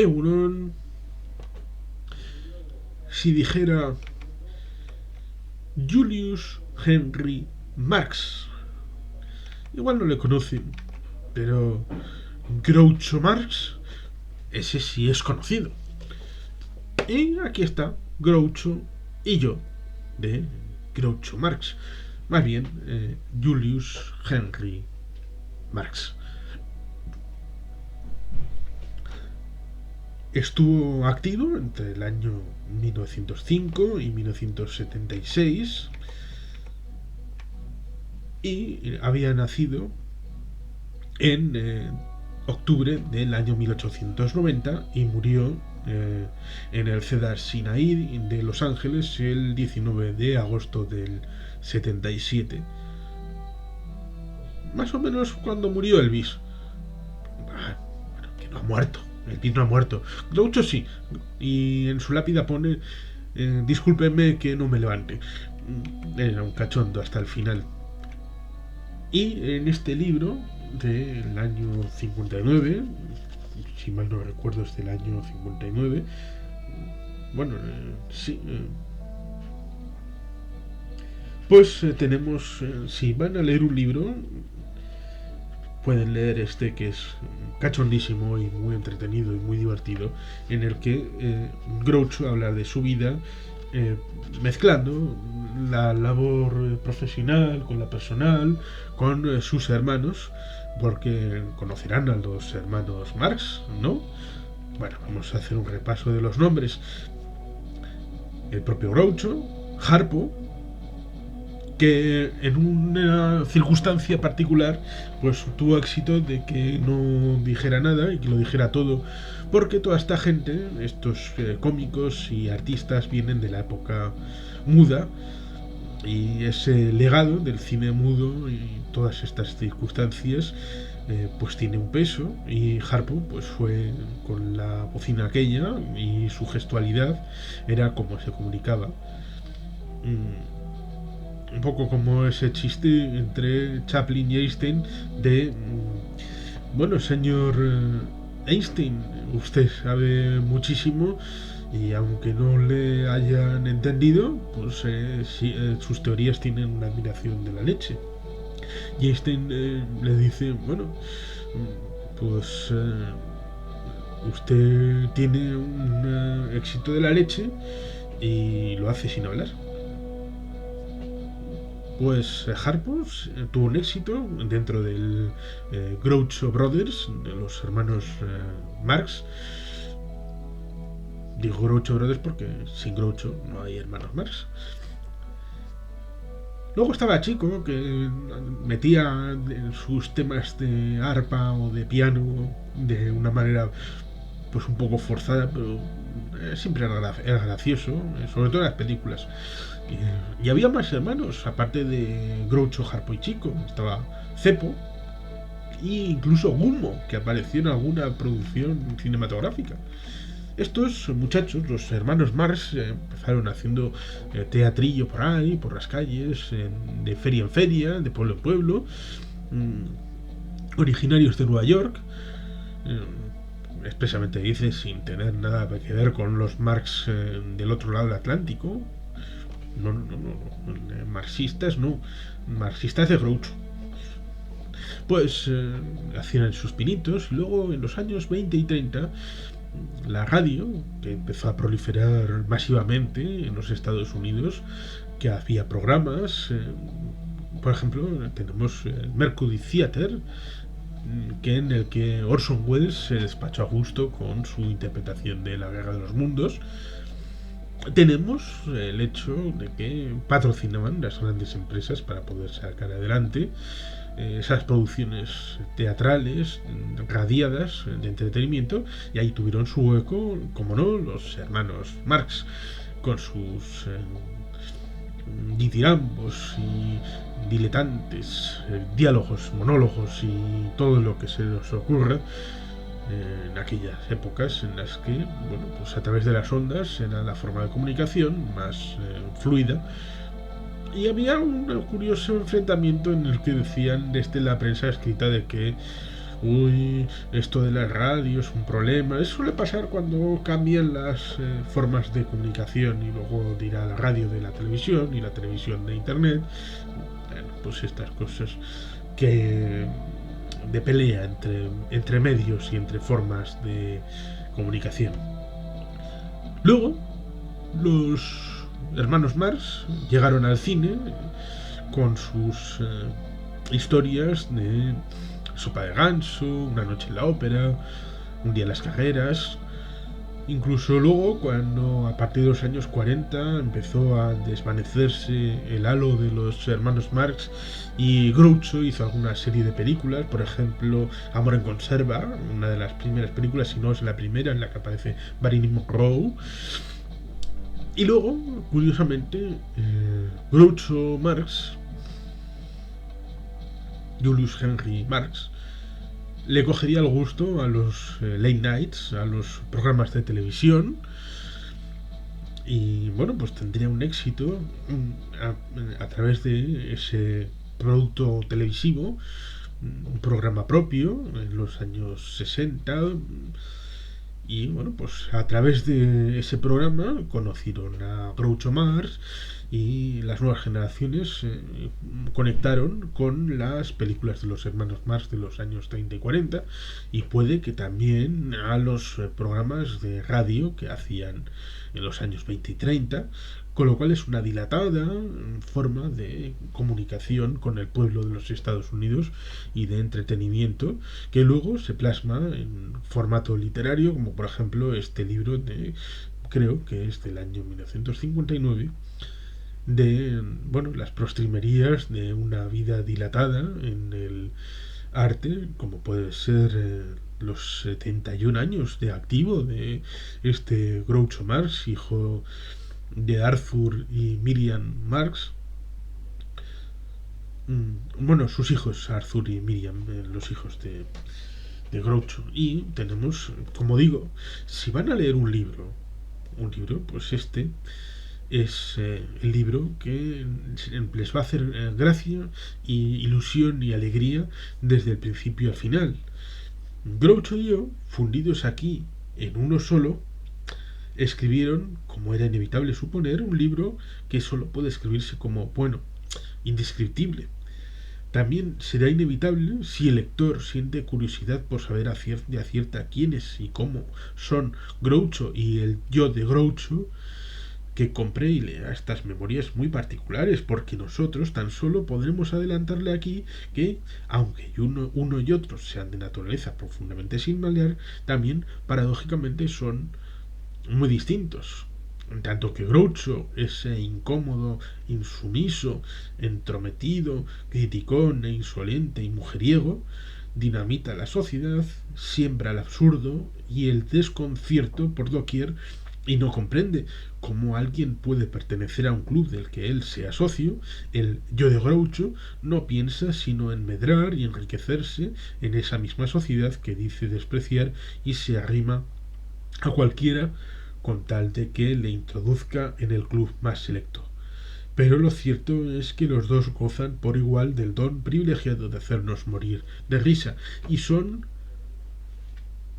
Euron, si dijera Julius Henry Marx. Igual no le conocen, pero Groucho Marx, ese sí es conocido. Y aquí está Groucho y yo, de Groucho Marx. Más bien, Julius Henry Marx. Estuvo activo entre el año 1905 y 1976 y había nacido en octubre del año 1890 y murió en el Cedar Sinai de Los Ángeles el 19 de agosto del 77. Más o menos cuando murió Elvis. Bueno, que no ha muerto. Elvis no ha muerto. Groucho sí. Y en su lápida pone: discúlpeme que no me levante. Era un cachondo hasta el final. Y en este libro del año 59, si mal no recuerdo es del año 59, bueno, sí, pues tenemos, si van a leer un libro, pueden leer este, que es cachondísimo y muy entretenido y muy divertido, en el que Groucho habla de su vida, mezclando la labor profesional con la personal, con sus hermanos, porque conocerán a los hermanos Marx, ¿no? Bueno, vamos a hacer un repaso de los nombres. El propio Groucho, Harpo, que en una circunstancia particular pues tuvo éxito de que no dijera nada y que lo dijera todo, porque toda esta gente, estos cómicos y artistas, vienen de la época muda, y ese legado del cine mudo y todas estas circunstancias pues tiene un peso, y Harpo pues fue con la bocina aquella y su gestualidad era como se comunicaba. Un poco como ese chiste entre Chaplin y Einstein de bueno, señor Einstein, usted sabe muchísimo y aunque no le hayan entendido, pues sí, sus teorías tienen una admiración de la leche. Y Einstein le dice, bueno, pues usted tiene un éxito de la leche y lo hace sin hablar. Pues Harpus tuvo un éxito dentro del Groucho Brothers, de los hermanos Marx. Digo Groucho Brothers porque sin Groucho no hay hermanos Marx. Luego estaba Chico, que metía sus temas de arpa o de piano de una manera pues un poco forzada, pero siempre era gracioso, sobre todo en las películas. Y había más hermanos, aparte de Groucho, Harpo y Chico. Estaba Cepo e incluso Gummo, que apareció en alguna producción cinematográfica. Estos muchachos, los hermanos Marx, empezaron haciendo teatrillo por ahí, por las calles, de feria en feria, de pueblo en pueblo, originarios de Nueva York, expresamente dice, sin tener nada que ver con los Marx del otro lado del Atlántico. No, marxistas no, marxistas de Groucho. Pues hacían sus pinitos, y luego en los años 20 y 30 la radio, que empezó a proliferar masivamente en los Estados Unidos, que hacía programas, por ejemplo, tenemos el Mercury Theater, que en el que Orson Welles se despachó a gusto con su interpretación de La Guerra de los Mundos. Tenemos el hecho de que patrocinaban las grandes empresas para poder sacar adelante esas producciones teatrales radiadas de entretenimiento, y ahí tuvieron su hueco, como no, los hermanos Marx con sus ditirambos y diletantes, diálogos, monólogos y todo lo que se nos ocurra en aquellas épocas en las que, bueno, pues a través de las ondas era la forma de comunicación más fluida. Y había un curioso enfrentamiento en el que decían desde la prensa escrita de que uy, esto de la radio es un problema. Eso suele pasar cuando cambian las formas de comunicación y luego dirá la radio de la televisión y la televisión de internet. Bueno, pues estas cosas que de pelea entre medios y entre formas de comunicación. Luego, los hermanos Marx llegaron al cine con sus historias de Sopa de Ganso, Una noche en la ópera, Un día en las carreras. Incluso luego, cuando a partir de los años 40 empezó a desvanecerse el halo de los hermanos Marx y Groucho hizo alguna serie de películas, por ejemplo Amor en conserva, una de las primeras películas, si no es la primera, en la que aparece Marilyn Monroe. Y luego, curiosamente, Groucho Marx, Julius Henry Marx, le cogería el gusto a los late nights, a los programas de televisión, y bueno, pues tendría un éxito a través de ese producto televisivo, un programa propio en los años 60. Y bueno, pues a través de ese programa conocieron a Groucho Marx y las nuevas generaciones conectaron con las películas de los hermanos Marx de los años 30 y 40, y puede que también a los programas de radio que hacían en los años 20 y 30, con lo cual es una dilatada forma de comunicación con el pueblo de los Estados Unidos y de entretenimiento, que luego se plasma en formato literario, como por ejemplo este libro de, creo que es del año 1959, de bueno, las postrimerías de una vida dilatada en el arte, como puede ser los 71 años de activo de este Groucho Marx, hijo de Arthur y Miriam Marx. Bueno, sus hijos, Arthur y Miriam, los hijos de Groucho. Y tenemos, como digo, si van a leer un libro, pues este es el libro que les va a hacer gracia y ilusión y alegría desde el principio al final. Groucho y yo, fundidos aquí en uno solo, escribieron, como era inevitable suponer, un libro que solo puede escribirse como, bueno, indescriptible. También será inevitable si el lector siente curiosidad por saber de acierta quiénes y cómo son Groucho y el yo de Groucho, que compre y lea estas memorias muy particulares, porque nosotros tan solo podremos adelantarle aquí que, aunque uno y otro sean de naturaleza profundamente similar, también paradójicamente son muy distintos. En tanto que Groucho, ese incómodo, insumiso, entrometido, criticón e insolente y mujeriego, dinamita la sociedad, siembra el absurdo y el desconcierto por doquier, y no comprende cómo alguien puede pertenecer a un club del que él sea socio. El yo de Groucho no piensa sino en medrar y enriquecerse en esa misma sociedad que dice despreciar y se arrima a cualquiera con tal de que le introduzca en el club más selecto. Pero lo cierto es que los dos gozan por igual del don privilegiado de hacernos morir de risa, y son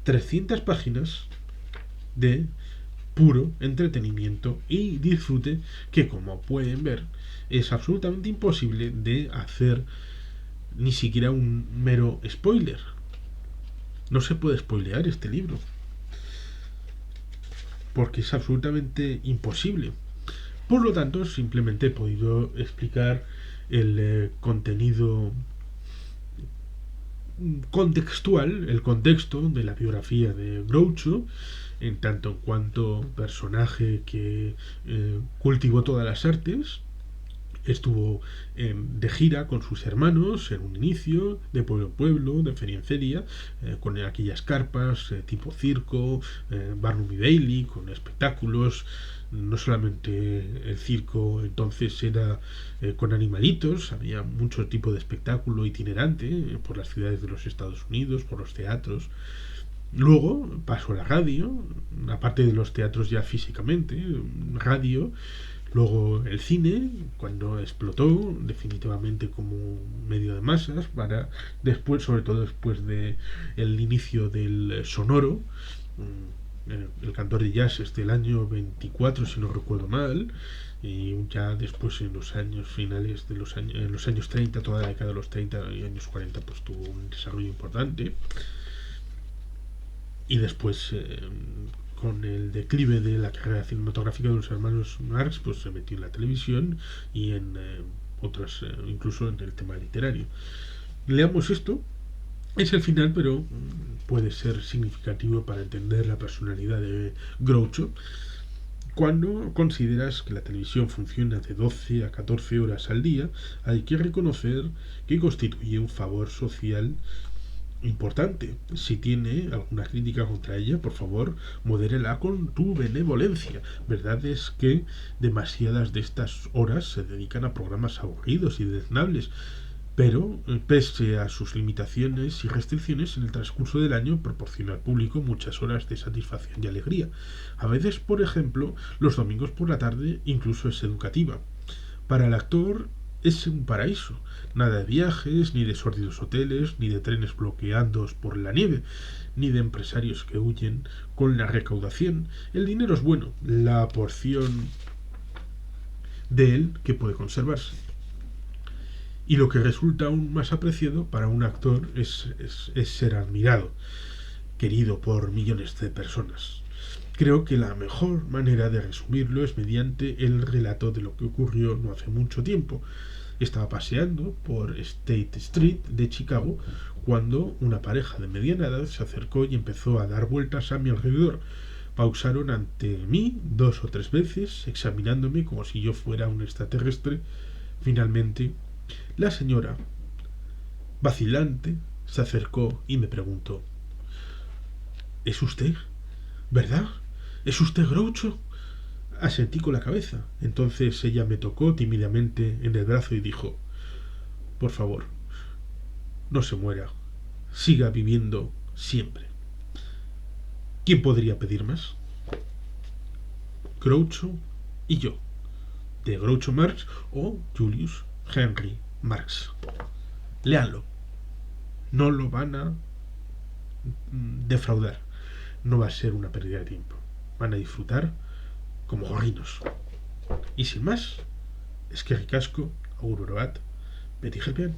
300 páginas de puro entretenimiento y disfrute que, como pueden ver, es absolutamente imposible de hacer ni siquiera un mero spoiler. No se puede spoilear este libro porque es absolutamente imposible. Por lo tanto, simplemente he podido explicar el contenido contextual, el contexto de la biografía de Groucho, en tanto en cuanto personaje que cultivó todas las artes. Estuvo de gira con sus hermanos en un inicio, de pueblo en pueblo, de feria en feria, con aquellas carpas tipo circo, Barnum y Bailey, con espectáculos. No solamente el circo entonces era con animalitos, había mucho tipo de espectáculo itinerante por las ciudades de los Estados Unidos, por los teatros. Luego pasó a la radio, aparte de los teatros ya físicamente, radio, Luego el cine, cuando explotó definitivamente como medio de masas, para después, sobre todo después de el inicio del sonoro, el cantor de jazz es del año 24 si no recuerdo mal, y ya después en los años finales de en los años 30, toda la década de los 30 y años 40, pues tuvo un desarrollo importante. Y después, con el declive de la carrera cinematográfica de los hermanos Marx, pues se metió en la televisión y en otras, incluso en el tema literario. Leamos esto. Es el final, pero puede ser significativo para entender la personalidad de Groucho. Cuando consideras que la televisión funciona de 12 a 14 horas al día, hay que reconocer que constituye un favor social importante. Si tiene alguna crítica contra ella, por favor, modérela con tu benevolencia. Verdad es que demasiadas de estas horas se dedican a programas aburridos y deleznables, pero, pese a sus limitaciones y restricciones, en el transcurso del año proporciona al público muchas horas de satisfacción y alegría. A veces, por ejemplo, los domingos por la tarde incluso es educativa. Para el actor es un paraíso. Nada de viajes, ni de sórdidos hoteles, ni de trenes bloqueados por la nieve, ni de empresarios que huyen con la recaudación. El dinero es bueno, la porción de él que puede conservarse. Y lo que resulta aún más apreciado para un actor es ser admirado, querido por millones de personas. Creo que la mejor manera de resumirlo es mediante el relato de lo que ocurrió no hace mucho tiempo. Estaba paseando por State Street de Chicago cuando una pareja de mediana edad se acercó y empezó a dar vueltas a mi alrededor. Pausaron ante mí 2 o 3 veces, examinándome como si yo fuera un extraterrestre. Finalmente, la señora, vacilante, se acercó y me preguntó: ¿Es usted? ¿Verdad? ¿Es usted Groucho? Asentí con la cabeza. Entonces ella me tocó tímidamente en el brazo y dijo: por favor, no se muera. Siga viviendo siempre. ¿Quién podría pedir más? Groucho y yo. De Groucho Marx o Julius Henry Marx. Léanlo. No lo van a defraudar. No va a ser una pérdida de tiempo. Van a disfrutar como gorrinos. Y sin más, es que ricasco, agur orobat, beti jelpean.